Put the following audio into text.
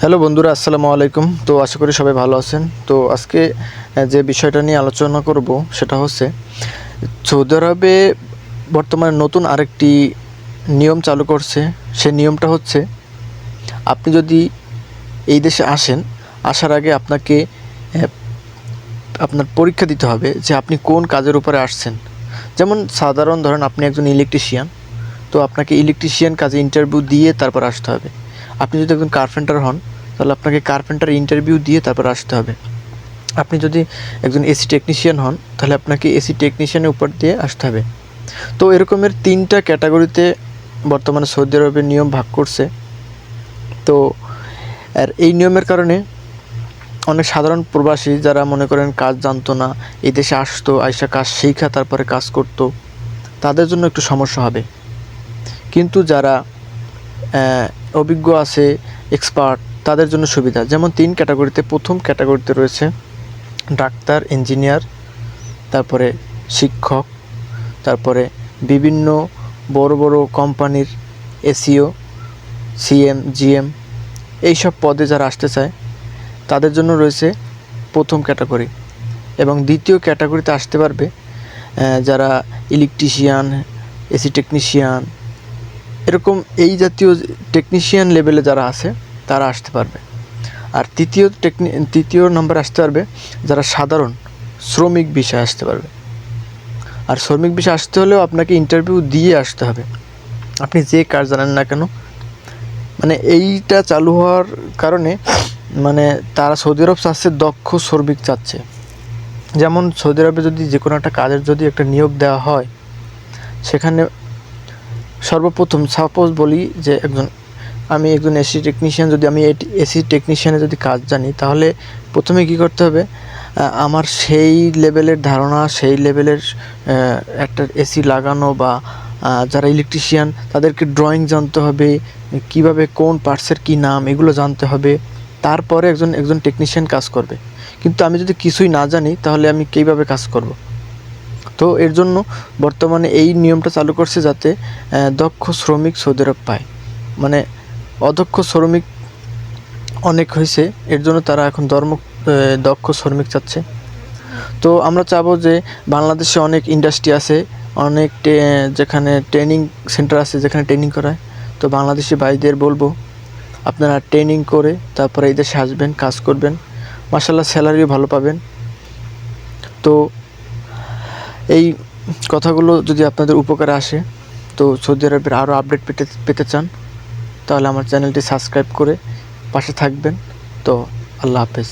Hello বন্ধুরা, আসসালামু আলাইকুম। তো আশা করি সবাই ভালো আছেন। তো আজকে যে বিষয়টা নিয়ে আলোচনা করব সেটা হচ্ছে সৌদি আরবে বর্তমানে নতুন আরেকটি নিয়ম চালু করছে। সেই নিয়মটা হচ্ছে আপনি যদি এই দেশে আসেন, আসার আগে আপনাকে আপনার পরীক্ষা দিতে হবে যে আপনি কোন কাজের উপরে আসছেন। যেমন সাধারণ ধরেন আপনি একজন ইলেকট্রিশিয়ান, তো আপনাকে ইলেকট্রিশিয়ান কাজে ইন্টারভিউ দিয়ে তারপর আসতে হবে। আপনি যদি একজন কার্পেন্টার হন, তাহলে আপনাকে কার্পেন্টার ইন্টারভিউ দিয়ে তারপর আসতে হবে। আপনি যদি একজন এসি টেকনিশিয়ান হন, তাহলে আপনাকে এসি টেকনিশিয়ানের উপর দিয়ে আসতে হবে। তো এরকমের 3টা ক্যাটাগরিতে বর্তমানে সৌদি আরবের নিয়ম ভাগ করছে। তো আর এই নিয়মের কারণে অনেক সাধারণ প্রবাসী যারা মনে করেন কাজ জানতো না, এই দেশে আসতো, আইসা কাজ শিখা তারপরে কাজ করতো, তাদের জন্য একটু সমস্যা হবে। কিন্তু যারা অভিজ্ঞ আছে, এক্সপার্ট, তাদের জন্য সুবিধা। যেমন 3 ক্যাটাগরিতে, প্রথম ক্যাটাগরিতে রয়েছে ডাক্তার, ইঞ্জিনিয়ার, তারপরে শিক্ষক, তারপরে বিভিন্ন বড় বড় কোম্পানির এসিও, সিএম, জিএম এইসব পদে যারা আসতে চায় তাদের জন্য রয়েছে প্রথম ক্যাটাগরি। এবং দ্বিতীয় ক্যাটাগরিতে আসতে পারবে যারা ইলেকট্রিশিয়ান, এসি টেকনিশিয়ান, এরকম এই জাতীয় টেকনিশিয়ান লেভেলে যারা আছে তারা আসতে পারবে। আর তৃতীয় নম্বরে আসতে পারবে যারা সাধারণ শ্রমিক ভিসায় আসতে পারবে। আর শ্রমিক ভিসায় আসতে হলেও আপনাকে ইন্টারভিউ দিয়ে আসতে হবে, আপনি যে কাজ জানেন না কেন। মানে এইটা চালু হওয়ার কারণে মানে তারা সৌদি আরব চাচ্ছে দক্ষ শ্রমিক চাচ্ছে। যেমন সৌদি আরবে যদি যে কোনো একটা কাজের যদি একটা নিয়োগ দেওয়া হয়, সেখানে সর্বপ্রথম সাপোজ বলি যে আমি একজন এসি টেকনিশিয়ান, যদি আমি এসি টেকনিশিয়ানে যদি কাজ জানি, তাহলে প্রথমে কী করতে হবে, আমার সেই লেভেলের ধারণা, সেই লেভেলের একটা এসি লাগানো বা যারা ইলেকট্রিশিয়ান তাদেরকে ড্রয়িং জানতে হবে, কিভাবে কোন পার্টসের কী নাম এগুলো জানতে হবে, তারপরে একজন টেকনিশিয়ান কাজ করবে। কিন্তু আমি যদি কিছুই না জানি তাহলে আমি কীভাবে কাজ করব? তো এর জন্য বর্তমানে এই নিয়মটা চালু করছে যাতে দক্ষ শ্রমিক সৌদি আরব পায়। মানে অদক্ষ শ্রমিক অনেক হয়েছে, এর জন্য তারা এখন দক্ষ শ্রমিক চাচ্ছে। তো আমরা চাবো যে বাংলাদেশে অনেক ইন্ডাস্ট্রি আছে, অনেক যেখানে ট্রেনিং সেন্টার আছে যেখানে ট্রেনিং করায়। তো বাংলাদেশি ভাইদের বলবো আপনারা ট্রেনিং করে তারপরে এই দেশে আসবেন, কাজ করবেন, মাশাআল্লাহ স্যালারিও ভালো পাবেন। তো এই কথাগুলো যদি আপনাদের উপকারে আসে, তো সৌদি আরবের আরও আপডেট পেতে চান, তাহলে আমার চ্যানেলটি সাবস্ক্রাইব করে পাশে থাকবেন। তো আল্লাহ হাফেজ।